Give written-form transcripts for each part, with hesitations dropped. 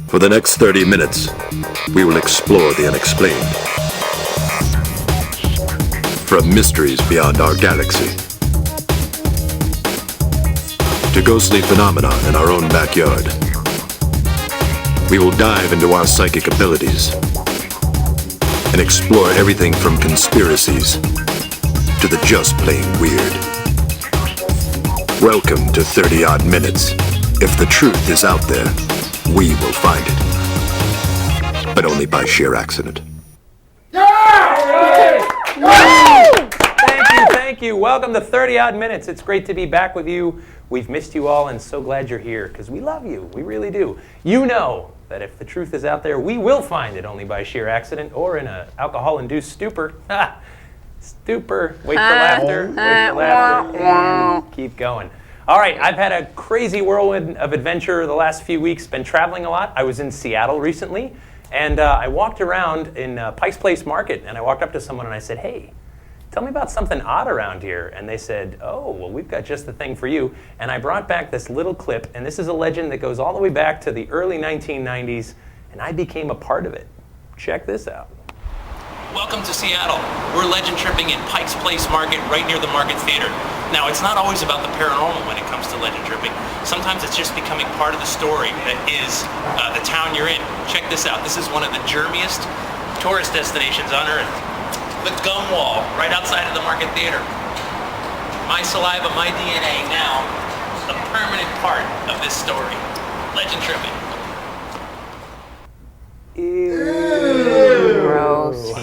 For the next 30 minutes, we will explore the unexplained. From mysteries beyond our galaxy to ghostly phenomena in our own backyard, we will dive into our psychic abilities and explore everything from conspiracies to the just plain weird. Welcome to 30 Odd Minutes. If the truth is out there, we will find it. But only by sheer accident. Thank you. Welcome to 30 Odd Minutes. It's great to be back with you. We've missed you all and so glad you're here because we love you. We really do. You know that if the truth is out there, we will find it only by sheer accident or in an alcohol-induced stupor. Stupor. Wait for laughter. Wait for laughter. And keep going. All right, I've had a crazy whirlwind of adventure the last few weeks, been traveling a lot. I was in Seattle recently, and I walked around in Pike's Place Market, and I walked up to someone and I said, hey, tell me about something odd around here. And they said, oh, well, we've got just the thing for you. And I brought back this little clip, and this is a legend that goes all the way back to the early 1990s, and I became a part of it. Check this out. Welcome to Seattle. We're legend tripping in Pike's Place Market, right near the Market Theater. Now, it's not always about the paranormal when it comes to legend tripping. Sometimes it's just becoming part of the story that is the town you're in. Check this out. This is one of the germiest tourist destinations on Earth. The gum wall, right outside of the Market Theater. My saliva, my DNA, now a permanent part of this story. Legend tripping. Ew. Gross.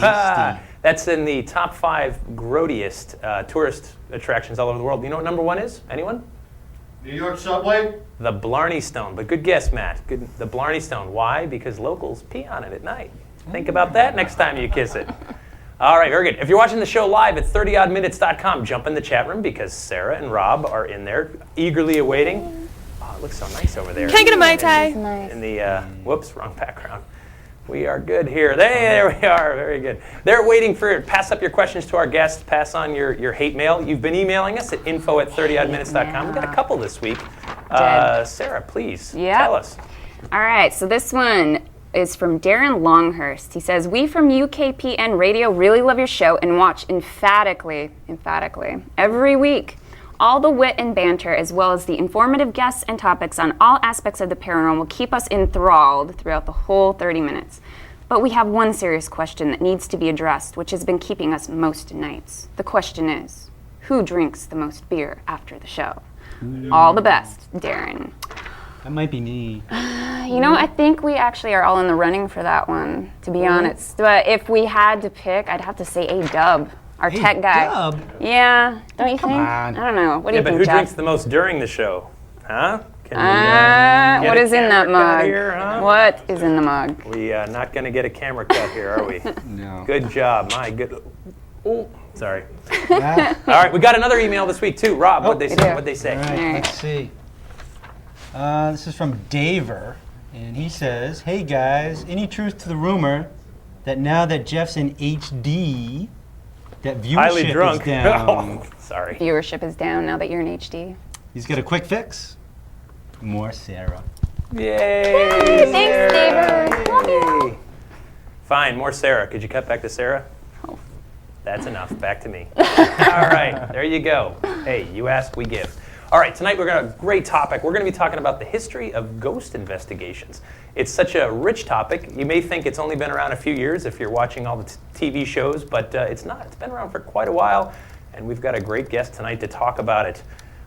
That's in the top 5 grodiest tourist attractions all over the world. You know what number 1 is? Anyone? New York subway? The Blarney Stone. But good guess, Matt. Good. The Blarney Stone. Why? Because locals pee on it at night. Think about that next time you kiss it. All right, very good. If you're watching the show live at 30oddminutes.com, jump in the chat room because Sarah and Rob are in there eagerly awaiting. Oh, it looks so nice over there. Can I get a Mai Tai? Nice. In the, whoops, wrong background. We are good here. There we are. Very good. They're waiting for it. Pass up your questions to our guests. Pass on your hate mail. You've been emailing us at info@30oddminutes.com. We've got a couple this week. Sarah, please tell us. All right, so this one is from Darren Longhurst. He says, we from UKPN Radio really love your show and watch emphatically, every week. All the wit and banter, as well as the informative guests and topics on all aspects of the paranormal, keep us enthralled throughout the whole 30 minutes. But we have one serious question that needs to be addressed, which has been keeping us most nights. The question is, who drinks the most beer after the show? All the best, Darren. That might be me. You know, I think we actually are all in the running for that one, to be honest. But if we had to pick, I'd have to say A-Dub. Our tech guy. Dub? Yeah, don't you Come think? on. I don't know. What do you But think, who Jeff? drinks the most during the show? Huh? Can we, get What a is in that camera cut mug? here, huh? What is in the mug? We not going to get a camera cut here, are we? No. Good job. My good. Oh, sorry. Yeah. All right, we got another email this week too. Rob, what'd they say? do. What'd they say? All right, let's see. This is from Daver, and he says, hey guys, any truth to the rumor that now that Jeff's in HD, that Highly viewership drunk. is down? Oh, sorry. Viewership is down now that you're in HD. He's got a quick fix. More Sarah. Yay! Thanks, Daver. Love you. Yay. Fine, more Sarah. Could you cut back to Sarah? Oh. That's enough. Back to me. All right, there you go. Hey, you ask, we give. All right, tonight we're going to have a great topic. We're going to be talking about the history of ghost investigations. It's such a rich topic. You may think it's only been around a few years if you're watching all the TV shows, but it's not. It's been around for quite a while, and we've got a great guest tonight to talk about it.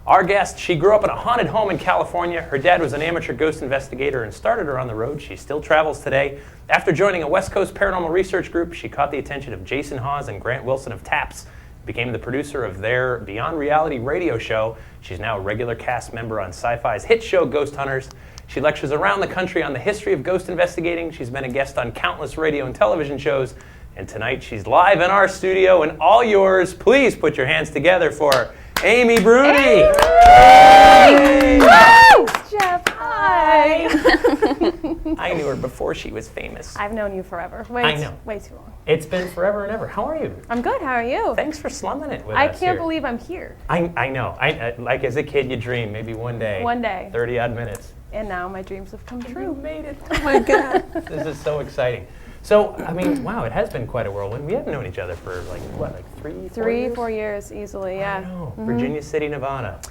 Our guest, she grew up in a haunted home in California. Her dad was an amateur ghost investigator and started her on the road. She still travels today. After joining a West Coast paranormal research group, she caught the attention of Jason Hawes and Grant Wilson of TAPS, became the producer of their Beyond Reality radio show. She's now a regular cast member on Syfy's hit show Ghost Hunters. She lectures around the country on the history of ghost investigating. She's been a guest on countless radio and television shows. And tonight she's live in our studio and all yours. Please put your hands together for Amy Bruni. Hey! Woo! Jeff, hi. I knew her before before she was famous. I've known you forever. I know. Way too long. It's been forever and ever. How are you? I'm good. How are you? Thanks for slumming it with I us can't here. believe I'm here. I know. I like as a kid, you dream maybe one day. One day. 30 odd minutes. And now my dreams have come You true. made it. Oh my God. This is so exciting. So, I mean, wow, it has been quite a whirlwind. We haven't known each other for like, what, like 4 years? 4 years easily, yeah. I know. Virginia City, Nevada.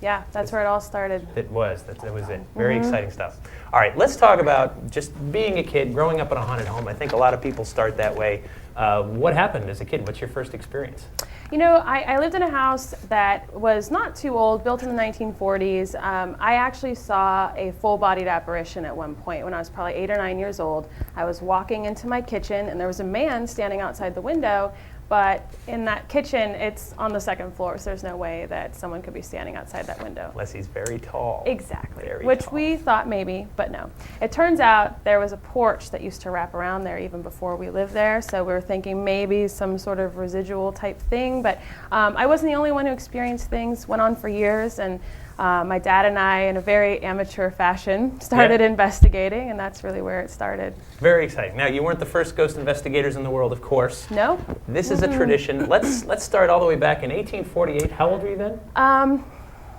Yeah, that's where it all started. It was. That was it. Very exciting stuff. All right, let's talk about just being a kid, growing up in a haunted home. I think a lot of people start that way. What happened as a kid? What's your first experience? You know, I lived in a house that was not too old, built in the 1940s. I actually saw a full-bodied apparition at one point when I was probably 8 or 9 years old. I was walking into my kitchen, and there was a man standing outside the window. But in that kitchen, it's on the second floor, so there's no way that someone could be standing outside that window. Unless he's very tall. Exactly. Very Which tall. we thought maybe, but no. It turns out there was a porch that used to wrap around there even before we lived there, so we were thinking maybe some sort of residual type thing, but I wasn't the only one who experienced things. Went on for years, and my dad and I, in a very amateur fashion, started investigating, and that's really where it started. Very exciting. Now, you weren't the first ghost investigators in the world, of course. No? This is a tradition. Let's start all the way back in 1848. How old were you then?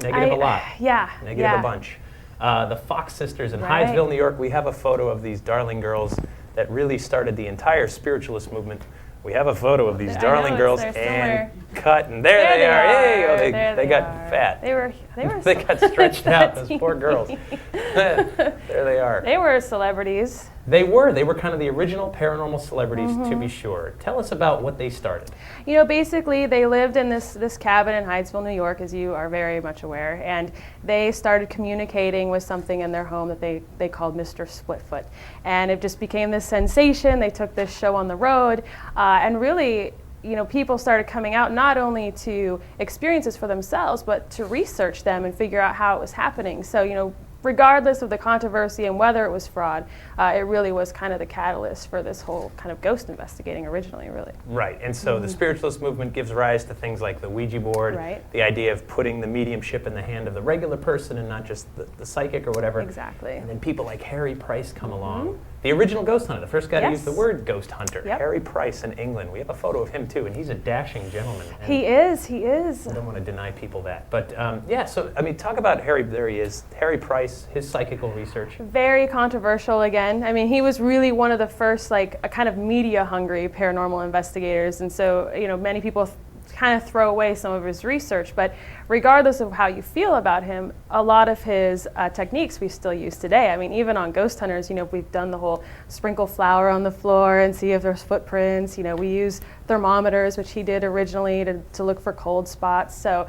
Negative a lot. Yeah. Negative a bunch. The Fox sisters in Right. Hydesville, New York. We have a photo of these darling girls that really started the entire spiritualist movement. We have a photo of these I darling know, girls it's there and somewhere. cut, and there they are. Hey, oh, There they got are. fat. They were They got stretched out, those poor girls. There they are. They were celebrities. They were kind of the original paranormal celebrities, to be sure. Tell us about what they started. You know, basically, they lived in this cabin in Hydesville, New York, as you are very much aware, and they started communicating with something in their home that they called Mr. Splett Foot. And it just became this sensation. They took this show on the road, and really, you know, people started coming out not only to experience this for themselves, but to research them and figure out how it was happening. So, you know, regardless of the controversy and whether it was fraud, it really was kind of the catalyst for this whole kind of ghost investigating originally, really. Right, and so the spiritualist movement gives rise to things like the Ouija board, Right. the idea of putting the mediumship in the hand of the regular person and not just the psychic or whatever. Exactly. And then people like Harry Price come along. The original ghost hunter, the first guy to use the Yes. word ghost hunter. Yep. Harry Price in England. We have a photo of him too, and he's a dashing gentleman. And He is. I don't want to deny people that. But yeah, so I mean, talk about Harry, there he is, Harry Price, his psychical research. Very controversial again. I mean, he was really one of the first, like, a kind of media-hungry paranormal investigators, and so, you know, many people kind of throw away some of his research, but regardless of how you feel about him, a lot of his techniques we still use today. I mean, even on ghost hunters, you know, we've done the whole sprinkle flour on the floor and see if there's footprints. You know, we use thermometers, which he did originally to look for cold spots. So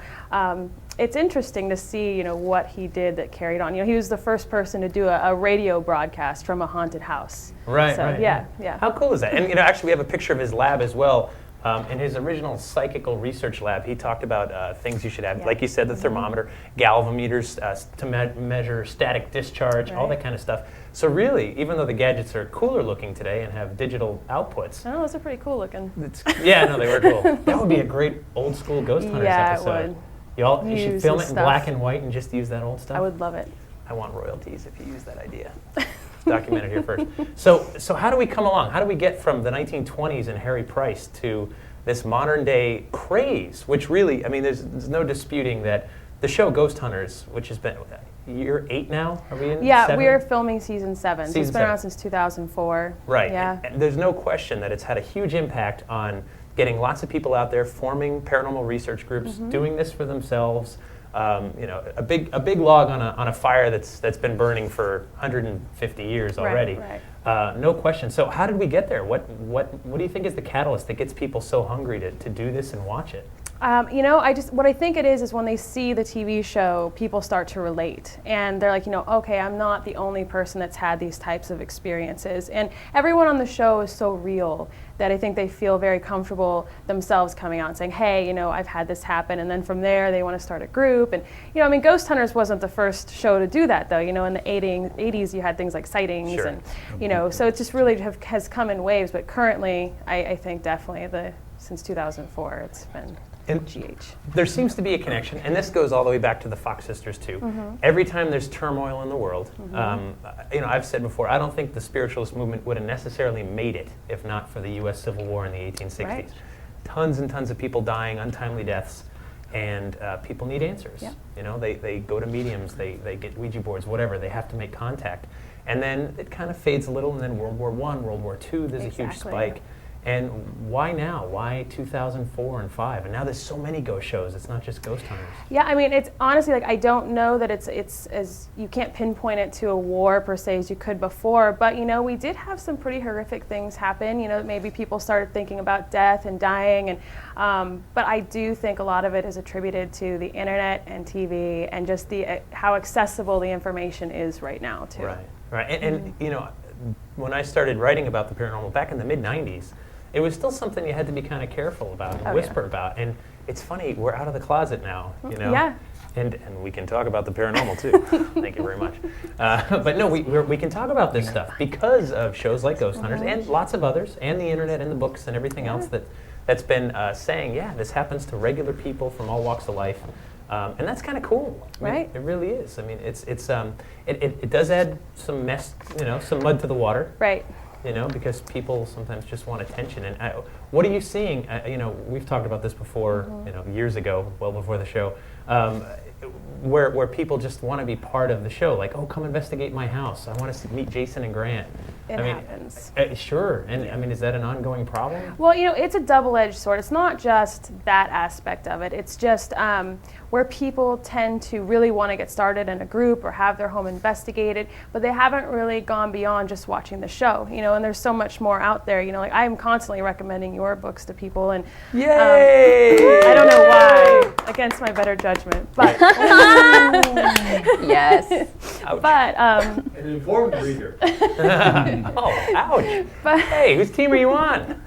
it's interesting to see, you know, what he did that carried on. You know, he was the first person to do a radio broadcast from a haunted house. Right, so, right. Yeah. How cool is that? And you know, actually, we have a picture of his lab as well. In his original psychical research lab, he talked about things you should have, like you said, the thermometer, galvanometers to measure static discharge, all that kind of stuff. So really, even though the gadgets are cooler looking today and have digital outputs, Oh, those are pretty cool looking. yeah, no, they were cool. That would be a great old school Ghost Hunters Yeah, it episode. would. You should Use film his it in stuff. black and white and just use that old stuff. I would love it. I want royalties if you use that idea. Document it here first. So how do we come along? How do we get from the 1920s and Harry Price to this modern day craze, which really, I mean, there's no disputing that the show Ghost Hunters, which has been year 8 now, are we in? Yeah, 7? we're filming season 7. So Season it's been 7. around since 2004. Right. Yeah. And there's no question that it's had a huge impact on getting lots of people out there forming paranormal research groups, doing this for themselves. You know, a big log on a fire that's been burning for 150 years already. Right. No question. So how did we get there? What do you think is the catalyst that gets people so hungry to do this and watch it? You know, what I think it is when they see the TV show, people start to relate. And they're like, you know, okay, I'm not the only person that's had these types of experiences. And everyone on the show is so real that I think they feel very comfortable themselves coming out and saying, hey, you know, I've had this happen. And then from there, they want to start a group. And, you know, I mean, Ghost Hunters wasn't the first show to do that, though. You know, in the 80s, you had things like sightings. Sure. And, you know, so it just really has come in waves. But currently, I think definitely since 2004, it's been And GH. there seems to be a connection, and this goes all the way back to the Fox sisters too. Every time there's turmoil in the world, I've said before, I don't think the spiritualist movement would have necessarily made it if not for the U.S. Civil War in the 1860s. Right. Tons and tons of people dying, untimely deaths, and people need answers. Yep. You know, they go to mediums, they get Ouija boards, whatever. They have to make contact, and then it kind of fades a little. And then World War I, World War II, there's a huge spike. And why now? Why 2004 and 5? And now there's so many ghost shows. It's not just ghost hunters. Yeah, I mean, it's honestly like I don't know that it's as you can't pinpoint it to a war per se as you could before. But we did have some pretty horrific things happen. Maybe people started thinking about death and dying, and but I do think a lot of it is attributed to the internet and TV and just the how accessible the information is right now too. Right. And when I started writing about the paranormal back in the mid '90s. It was still something you had to be kind of careful about and whisper about. And it's funny, we're out of the closet now, Yeah. And we can talk about the paranormal too. Thank you very much. But no, we can talk about this stuff because of shows like Ghost Hunters and lots of others, and the internet and the books and everything else that's been saying, this happens to regular people from all walks of life. And that's kind of cool. Right. It really is. I mean, it does add some some mud to the water. Right. Because people sometimes just want attention. And what are you seeing? We've talked about this before, years ago, well before the show, where people just want to be part of the show. Like, oh, come investigate my house. I want to meet Jason and Grant. It happens. Sure. And I mean, is that an ongoing problem? Well, it's a double-edged sword. It's not just that aspect of it. It's just where people tend to really want to get started in a group or have their home investigated, but they haven't really gone beyond just watching the show. And there's so much more out there. Like I'm constantly recommending your books to people, and Yay! I don't know why, against my better judgment, but Yes. but An informed reader. Oh, ouch! Hey, whose team are you on?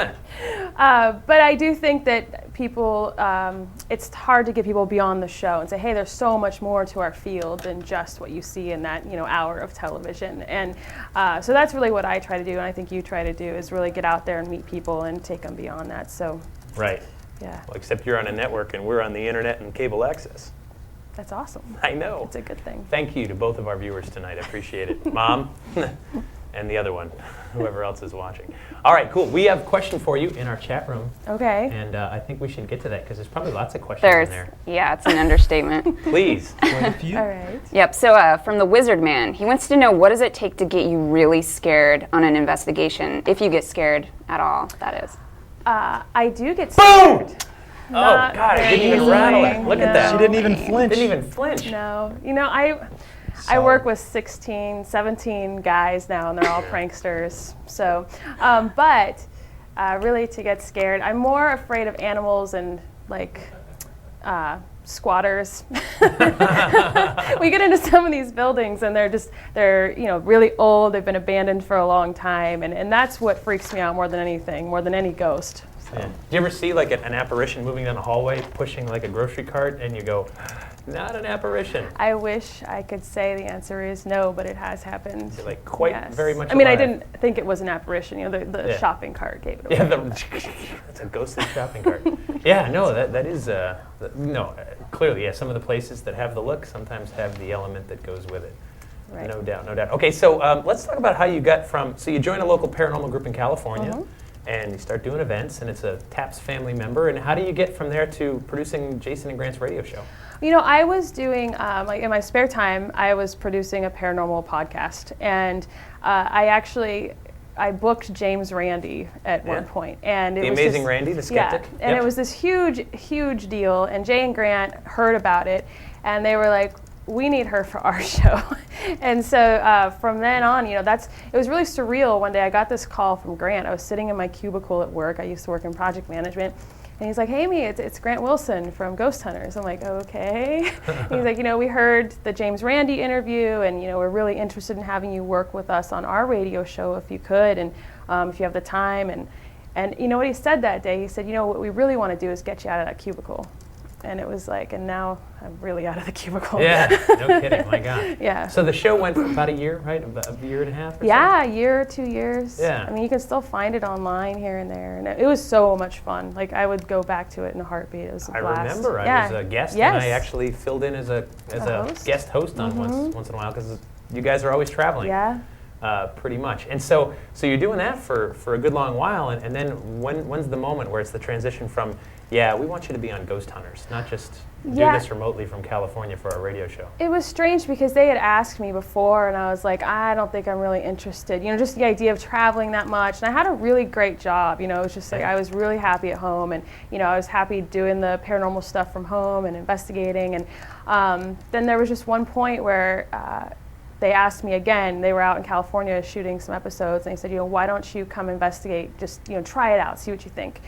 but I do think that people, it's hard to get people beyond the show and say, hey, there's so much more to our field than just what you see in that hour of television. And so that's really what I try to do, and I think you try to do, is really get out there and meet people and take them beyond that. So Right. yeah, Well, except you're on a network and we're on the internet and cable access. that's awesome. I know. It's a good thing. Thank you to both of our viewers tonight. I appreciate it. Mom and the other one, whoever else is watching. All right, cool. We have a question for you in our chat room. Okay. And I think we should get to that because there's probably lots of questions in there. It's an understatement. Please. Quite a few. All right. Yep, so from the Wizard Man, he wants to know, what does it take to get you really scared on an investigation, if you get scared at all, that is. I do get Boom! scared. Oh, Not God, it very didn't even rattle it. easily, Look at no. that. She didn't even flinch. Didn't even flinch. No. I work with 16, 17 guys now, and they're all pranksters. So, but really to get scared, I'm more afraid of animals and squatters. We get into some of these buildings and they're really old, they've been abandoned for a long time, and that's what freaks me out more than anything, more than any ghost. So. Yeah. Do you ever see like an apparition moving down a hallway pushing like a grocery cart and you go, not an apparition? I wish I could say the answer is no, but it has happened. You're like quite very much I mean, I alive. didn't think it was an apparition. The shopping cart gave it away. Yeah, it's a ghostly shopping cart. Yeah, no, that is, clearly, yeah, some of the places that have the look sometimes have the element that goes with it. Right. No doubt, no doubt. Okay, so let's talk about how you got so you join a local paranormal group in California, and you start doing events, and it's a TAPS family member, and how do you get from there to producing Jason and Grant's radio show? I was doing, in my spare time, I was producing a paranormal podcast, and I booked James Randi at one point, and the amazing Randy, the skeptic. Yeah, and it was this huge, huge deal. And Jay and Grant heard about it, and they were like, "We need her for our show." And so from then on, it was really surreal. One day, I got this call from Grant. I was sitting in my cubicle at work. I used to work in project management. And he's like, "Hey, Amy, it's Grant Wilson from Ghost Hunters." I'm like, "Okay." He's like, "We heard the James Randi interview, and we're really interested in having you work with us on our radio show if you could, and if you have the time." And you know what he said that day? He said, "What we really want to do is get you out of that cubicle." and it was like, and now I'm really out of the cubicle. Yeah, no kidding. My God. Yeah. So the show went for about a year, right? About a year and a half. Or Yeah, a year, 2 years. Yeah. I mean, you can still find it online here and there, and it was so much fun. Like, I would go back to it in a heartbeat. It was a I blast. remember. I Yeah. was a guest, Yes. and I actually filled in as a host? guest host on once in a while because you guys are always traveling. Yeah. Pretty much. And so you're doing that for a good long while, and then when's the moment where it's the transition from, yeah, we want you to be on Ghost Hunters, not just do this remotely from California for our radio show? It was strange because they had asked me before, and I was like, I don't think I'm really interested. You know, just the idea of traveling that much. And I had a really great job. You know, it was just like I was really happy at home, and you know, I was happy doing the paranormal stuff from home and investigating. And then there was just one point where they asked me again. They were out in California shooting some episodes, and they said, you know, why don't you come investigate? Just, you know, try it out, see what you think.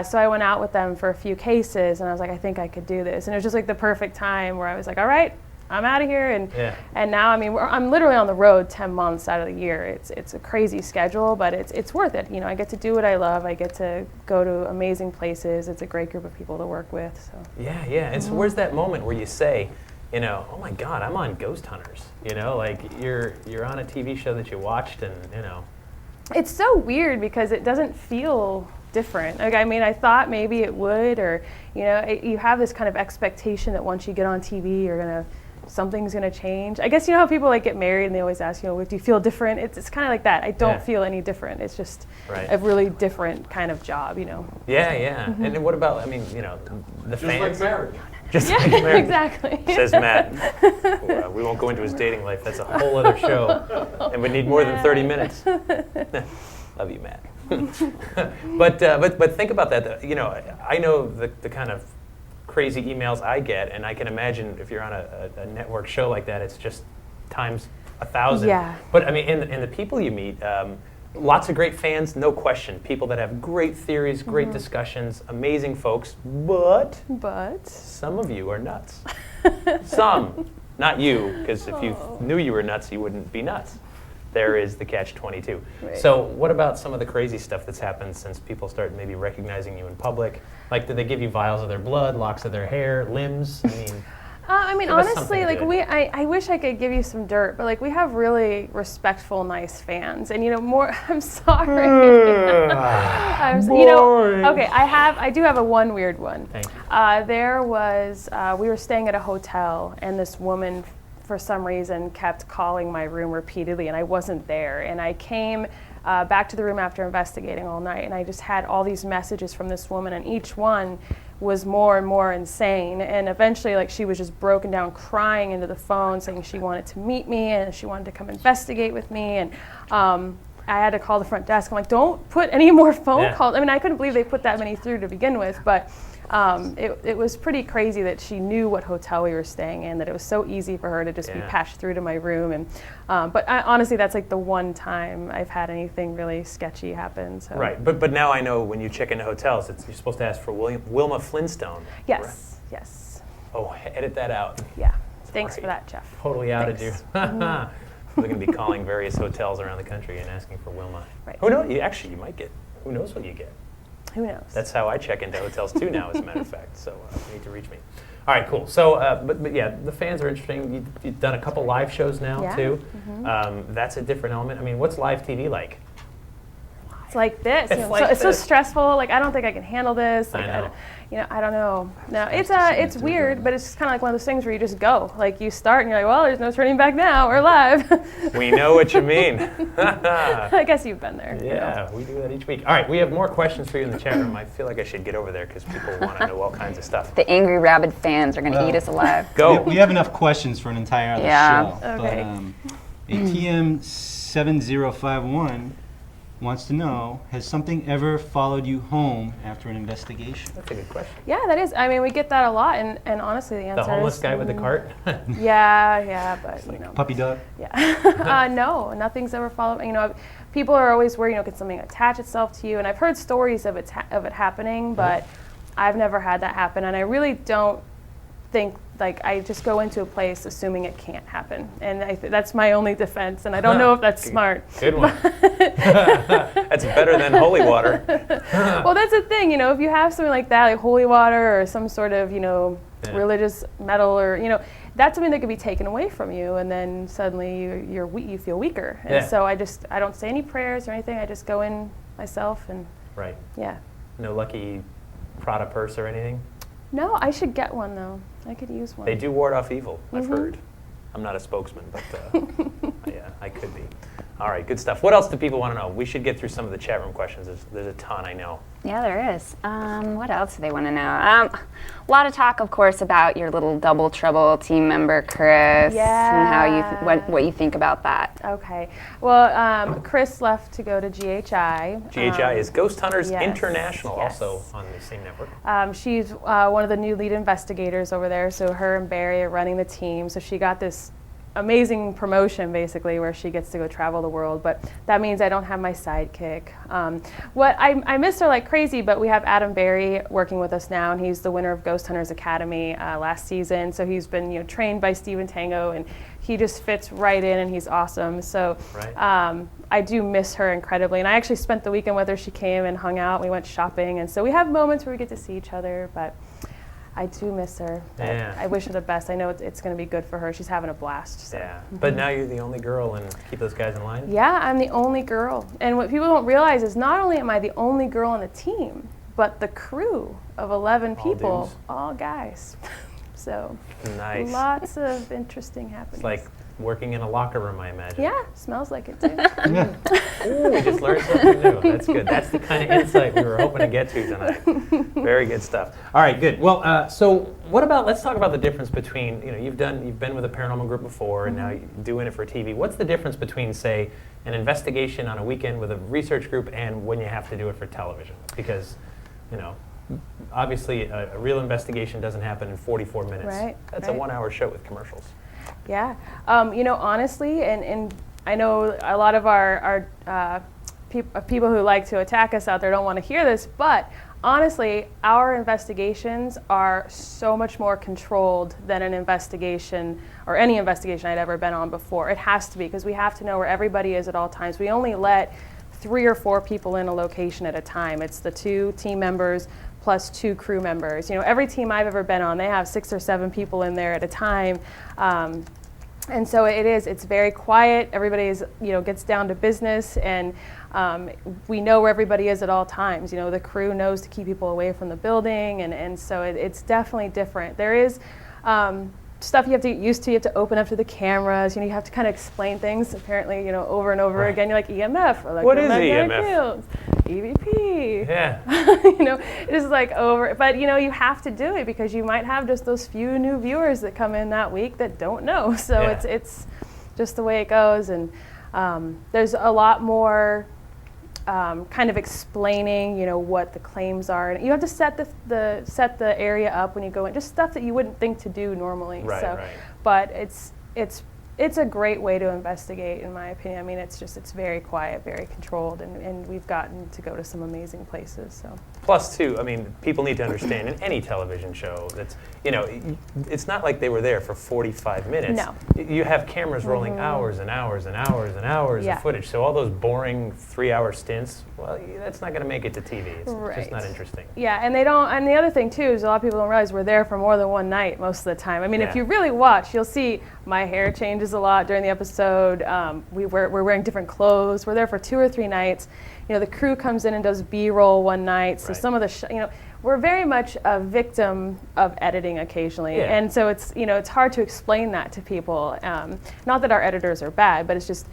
So I went out with them for a few cases, and I was like, I think I could do this. And it was just like the perfect time where I was like, all right, I'm out of here. And now, I mean, I'm literally on the road 10 months out of the year. It's a crazy schedule, but it's worth it. You know, I get to do what I love. I get to go to amazing places. It's a great group of people to work with. So. Yeah. And so where's that moment where you say, you know, oh my God, I'm on Ghost Hunters. You know, like you're on a TV show that you watched, and you know. It's so weird because it doesn't feel different. Like, I mean, I thought maybe it would, or you know, you have this kind of expectation that once you get on TV, something's gonna change. I guess you know how people like get married and they always ask, you know, do you feel different? It's kind of like that. I don't feel any different. It's just a really different kind of job, you know. Yeah. And then what about? I mean, you know, the Just fans. like marriage. Just like marriage. Exactly. Says Matt. We won't go into his dating life. That's a whole other show, and we need more than 30 minutes. Love you, Matt. but think about that. You know, I know the kind of crazy emails I get, and I can imagine if you're on a network show like that, it's just times 1,000. Yeah. But I mean, and the people you meet, lots of great fans, no question. People that have great theories, great discussions, amazing folks. But some of you are nuts. Some, not you, because if you knew you were nuts, you wouldn't be nuts. There is the catch-22. Right. So what about some of the crazy stuff that's happened since people start maybe recognizing you in public? Like, did they give you vials of their blood, locks of their hair, limbs? I mean, give us honestly, something like good. I wish I could give you some dirt, but like we have really respectful, nice fans, and you know, I'm sorry. You know, okay, I do have a one weird one. Thank you. We were staying at a hotel, and this woman, for some reason, kept calling my room repeatedly, and I wasn't there. And I came back to the room after investigating all night, and I just had all these messages from this woman, and each one was more and more insane. And eventually, like, she was just broken down, crying into the phone, saying she wanted to meet me and she wanted to come investigate with me. And I had to call the front desk. I'm like, don't put any more phone calls. I mean, I couldn't believe they put that many through to begin with, but it was pretty crazy that she knew what hotel we were staying in, that it was so easy for her to just be patched through to my room. And but honestly, that's like the one time I've had anything really sketchy happen. So. Right, but now I know when you check into hotels, you're supposed to ask for Wilma Flintstone. Yes, yes. Oh, edit that out. Yeah. Thanks for that, Jeff. Totally outed you. Thanks. We're going to be calling various hotels around the country and asking for Wilma. Right. Who knows? You might get. Who knows what you get? Who knows? That's how I check into hotels too now, as a matter of fact. So you need to reach me. All right, cool. So, but yeah, the fans are interesting. You've done a couple live shows now too. Mm-hmm. That's a different element. I mean, what's live TV like? It's like this. It's You know, like it's so this. stressful. Like, I don't think I can handle this. Like, I know. I don't know. No, it's weird, but it's kind of like one of those things where you just go. Like, you start and you're like, well, there's no turning back now. We're live. We know what you mean. I guess you've been there. Yeah, we do that each week. All right, we have more questions for you in the chat room. I feel like I should get over there because people want to know all kinds of stuff. The angry rabid fans are going to eat us alive. Go. We have enough questions for an entire other show. Okay. But ATM 7051 wants to know, has something ever followed you home after an investigation? That's a good question. Yeah, that is. I mean, we get that a lot, and honestly, the answer The homeless is guy with the cart? Yeah, but you know. Puppy dog? Yeah. No, nothing's ever followed. You know, people are always worried. You know, can something attach itself to you? And I've heard stories of it happening, but I've never had that happen. And I really don't think like I just go into a place assuming it can't happen, and that's my only defense. And I don't know if that's smart. Good one. That's better than holy water. Well, that's the thing, you know, if you have something like that, like holy water or some sort of, you know, religious metal, or, you know, that's something that could be taken away from you, and then suddenly you feel weaker. And so I don't say any prayers or anything. I just go in myself and Right. yeah. No lucky Prada purse or anything? No, I should get one though. I could use one. They do ward off evil, I've heard. I'm not a spokesman, but yeah, I could be. All right, good stuff. What else do people want to know? We should get through some of the chat room questions. There's a ton, I know. Yeah, there is. What else do they want to know? A lot of talk, of course, about your little Double Trouble team member, Chris, and how what you think about that. Okay. Well, Chris left to go to GHI. GHI is Ghost Hunters yes, International, yes. also on the same network. She's one of the new lead investigators over there, so her and Barry are running the team. So she got this amazing promotion, basically, where she gets to go travel the world, but that means I don't have my sidekick. I miss her like crazy, but we have Adam Barry working with us now, and he's the winner of Ghost Hunters Academy last season. So he's been, you know, trained by Stephen Tango, and he just fits right in, and he's awesome. So I do miss her incredibly, and I actually spent the weekend with her. She came and hung out. We went shopping, and so we have moments where we get to see each other, but I do miss her. Yeah. I wish her the best. I know it's going to be good for her. She's having a blast. So. Yeah, but now you're the only girl, and keep those guys in line? Yeah, I'm the only girl. And what people don't realize is not only am I the only girl on the team, but the crew of 11 people, all guys. So nice. Lots of interesting happenings. It's like working in a locker room, I imagine. Yeah, smells like it too. Ooh, we just learned something new. That's good. That's the kind of insight we were hoping to get to tonight. Very good stuff. All right, good. Well, so what about? Let's talk about the difference between, you know, you've been with a paranormal group before, and now you're doing it for TV. What's the difference between, say, an investigation on a weekend with a research group and when you have to do it for television? Because, you know, obviously a real investigation doesn't happen in 44 minutes. Right. That's a 1-hour show with commercials. Yeah, you know, honestly, and I know a lot of our people who like to attack us out there don't want to hear this, but honestly, our investigations are so much more controlled than an investigation or any investigation I'd ever been on before. It has to be, because we have to know where everybody is at all times. We only let 3 or 4 people in a location at a time. It's the 2 team members plus 2 crew members. You know, every team I've ever been on, they have 6 or 7 people in there at a time. And so it's very quiet. Everybody gets down to business, and we know where everybody is at all times. You know, the crew knows to keep people away from the building, and so it's definitely different. There is stuff you have to get used to. You have to open up to the cameras. You know, you have to kind of explain things, apparently, you know, over and over again. You're like EMF, or like what is EMF? Fields, EVP. Yeah. You know, it's like over, but you know, you have to do it because you might have just those few new viewers that come in that week that don't know. So it's just the way it goes, and there's a lot more kind of explaining, you know, what the claims are, and you have to set the area up when you go in, just stuff that you wouldn't think to do normally. Right. But it's a great way to investigate, in my opinion. I mean, it's very quiet, very controlled, and we've gotten to go to some amazing places. So. Plus, too, I mean, people need to understand in any television show that's, you know, it's not like they were there for 45 minutes. No. You have cameras rolling hours and hours and hours and hours of footage. So all those boring 3-hour stints, well, that's not going to make it to TV. It's just not interesting. Yeah, and they don't. And the other thing too is a lot of people don't realize we're there for more than one night most of the time. I mean, if you really watch, you'll see my hair changes a lot during the episode. We're wearing different clothes. We're there for 2 or 3 nights. You know, the crew comes in and does B-roll one night. So some of the, we're very much a victim of editing occasionally. Yeah. And so it's hard to explain that to people. Not that our editors are bad, but it's just,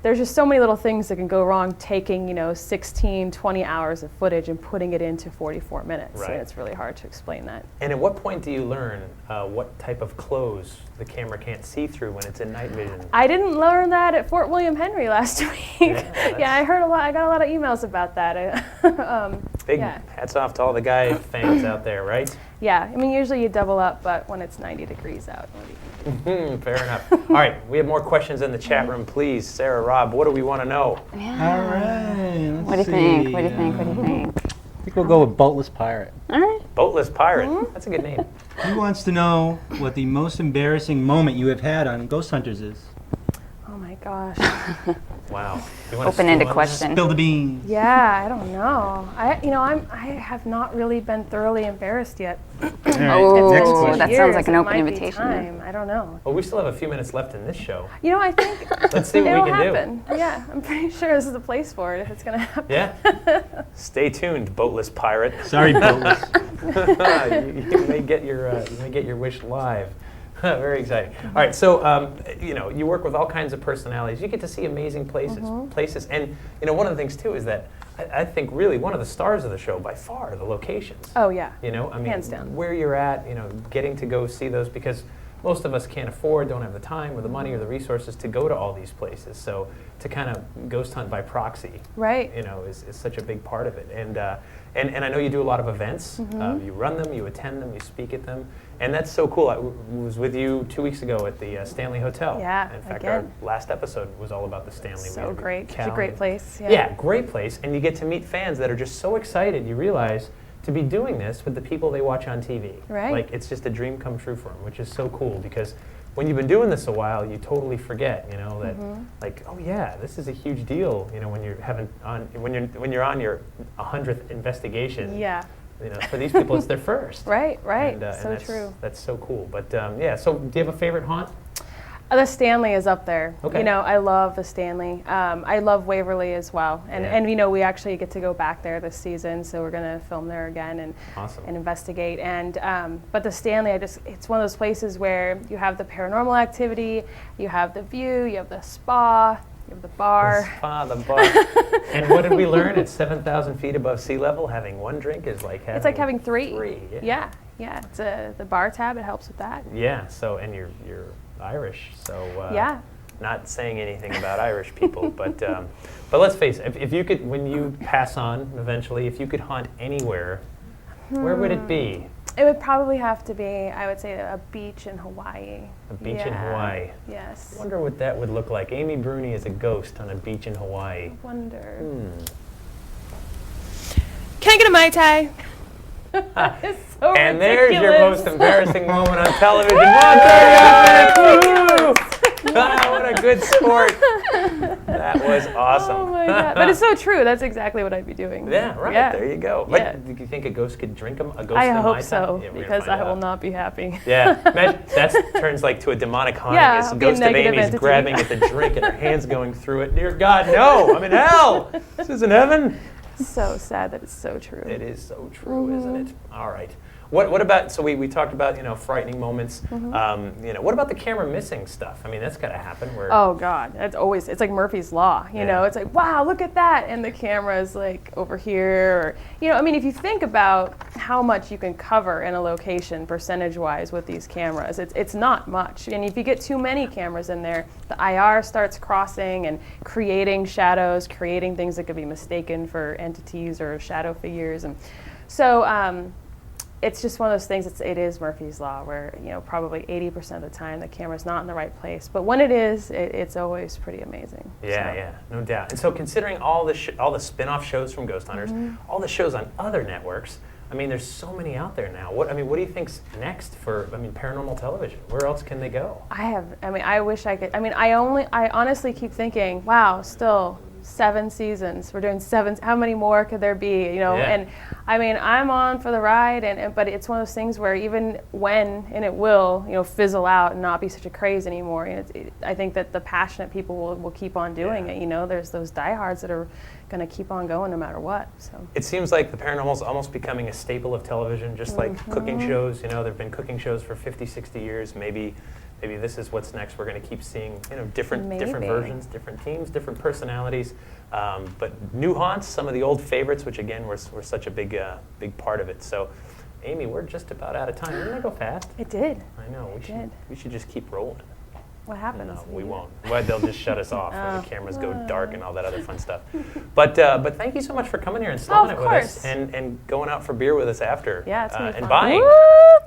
there's just so many little things that can go wrong taking, 16, 20 hours of footage and putting it into 44 minutes. Right. And it's really hard to explain that. And at what point do you learn what type of clothes the camera can't see through when it's in night vision? I didn't learn that at Fort William Henry last week. Yeah, I heard a lot. I got a lot of emails about that. Big hats off to all the guy fans out there, right? Yeah, I mean, usually you double up, but when it's 90 degrees out, what do you think? Fair enough. All right, we have more questions in the chat room, please. Sarah, Rob, what do we want to know? Yeah. All right. What do you think? What do you think? I think we'll go with Boatless Pirate. All right. Boatless Pirate. That's a good name. He wants to know what the most embarrassing moment you have had on Ghost Hunters is. Oh my gosh. Wow. You wanna Open-ended stew on question. Spill the beans. Yeah, I don't know. I have not really been thoroughly embarrassed yet. All right, Oh, next question. that sounds like an open invitation. Time. I don't know. that? Well, we still have a few minutes left in this show. You know, I think Let's see what it'll we can happen. Yeah, I'm pretty sure this is the place for it if it's gonna happen. do. Yeah. Stay tuned, Boatless Pirate. Sorry, Boatless. you may get your wish live. Very exciting. All right, so you work with all kinds of personalities. You get to see amazing places, and one of the things too is that I think really one of the stars of the show by far are the locations. Oh yeah. Hands down. Where you're at, getting to go see those because most of us can't afford, don't have the time or the money or the resources to go to all these places. So to kind of ghost hunt by proxy, Right. is such a big part of it. And I know you do a lot of events. You run them, you attend them, you speak at them. And that's so cool. I was with you 2 weeks ago at the Stanley Hotel. Yeah, In fact, again. our last episode was all about the Stanley. We So had great. Such Cal a great and- place. Yeah, great place. And you get to meet fans that are just so excited. You realize to be doing this with the people they watch on TV. Right. Like, it's just a dream come true for them, which is so cool because when you've been doing this a while, you totally forget, that like, oh yeah, this is a huge deal, when you're on your 100th investigation. Yeah. For these people, it's their first. Right. And So that's, true. That's so cool. But yeah, so do you have a favorite haunt? The Stanley is up there. Okay. I love the Stanley. I love Waverly as well. And we actually get to go back there this season, so we're going to film there again and Awesome. and investigate. And but the Stanley, it's one of those places where you have the paranormal activity, you have the view, you have the spa, you have the bar. The spa, the bar. And what did we learn? At 7,000 feet above sea level, having one drink is like having It's like having three. Yeah. Yeah. It's the bar tab. It helps with that. Yeah. So, and you're Irish, so Yeah. not saying anything about Irish people, but let's face it. If you could, when you pass on eventually, if you could haunt anywhere, where would it be? It would probably have to be, I would say, a beach in Hawaii. A beach in Hawaii. Yes. I wonder what that would look like. Amy Bruni is a ghost on a beach in Hawaii. Wonder. Hmm. Can I get a Mai Tai? It's so And there's your ridiculous. most embarrassing moment on television. 138 minutes. Woo! Ah, what a good sport. That was awesome. Oh my god! But it's so true. That's exactly what I'd be doing. Yeah, right. Yeah. There you go. Yeah. But do you think a ghost could drink them? A ghost I in Mai hope Tai? so, Yeah, we're gonna because find I will out. not be happy. Yeah, that turns like to a demonic haunting. Yeah, It's I'll the be a ghost of negative Amy's entity. grabbing at the drink and her hands going through it. Dear God, no! I'm in hell. This isn't heaven. So sad that it's so true. It is so true, isn't it? All right. What about, so we talked about, frightening moments. What about the camera missing stuff? I mean, that's got to happen where... Oh God, it's like Murphy's Law, you know, it's like, wow, look at that. And the camera's like over here, or, if you think about how much you can cover in a location percentage-wise with these cameras, it's not much. And if you get too many cameras in there, the IR starts crossing and creating shadows, creating things that could be mistaken for entities or shadow figures. And so, it's just one of those things, it is Murphy's Law, where, probably 80% of the time the camera's not in the right place. But when it is, it's always pretty amazing. Yeah, no doubt. And so considering all the spin-off shows from Ghost Hunters, all the shows on other networks, I mean, there's so many out there now. What do you think's next for, paranormal television? Where else can they go? I wish I could. I honestly keep thinking, wow, still 7 seasons. We're doing 7. How many more could there be? And I'm on for the ride. But it's one of those things where even when, and it will, fizzle out and not be such a craze anymore. I think that the passionate people will keep on doing it. There's those diehards that are going to keep on going no matter what. So it seems like the paranormal is almost becoming a staple of television, just like cooking shows. There've been cooking shows for 50, 60 years. Maybe this is what's next. We're going to keep seeing, different versions, different teams, different personalities, but new haunts. Some of the old favorites, which again were such a big part of it. So, Amy, we're just about out of time. Didn't that go fast? it did. I know. We should just keep rolling. What happens? No, we won't. Well, they'll just shut us off when the cameras go dark and all that other fun stuff. But thank you so much for coming here and slumming it with us and going out for beer with us after. Yeah, it's gonna be and fun.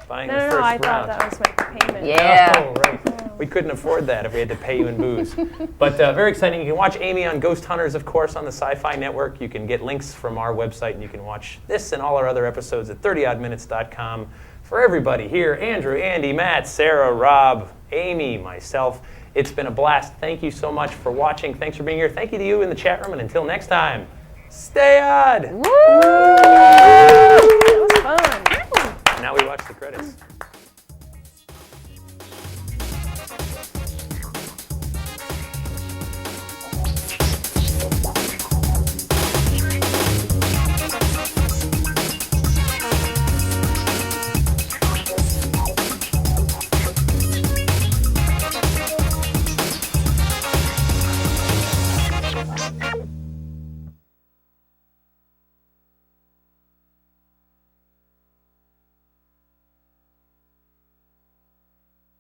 buying No, the first I round. thought that was my payment. Yeah. Oh, right. We couldn't afford that if we had to pay you in booze. But very exciting. You can watch Amy on Ghost Hunters, of course, on the Syfy Network. You can get links from our website, and you can watch this and all our other episodes at 30oddminutes.com. For everybody here, Andrew, Andy, Matt, Sarah, Rob, Amy, myself, it's been a blast. Thank you so much for watching. Thanks for being here. Thank you to you in the chat room, and until next time, stay odd. Woo! That was fun. Now we watch the credits.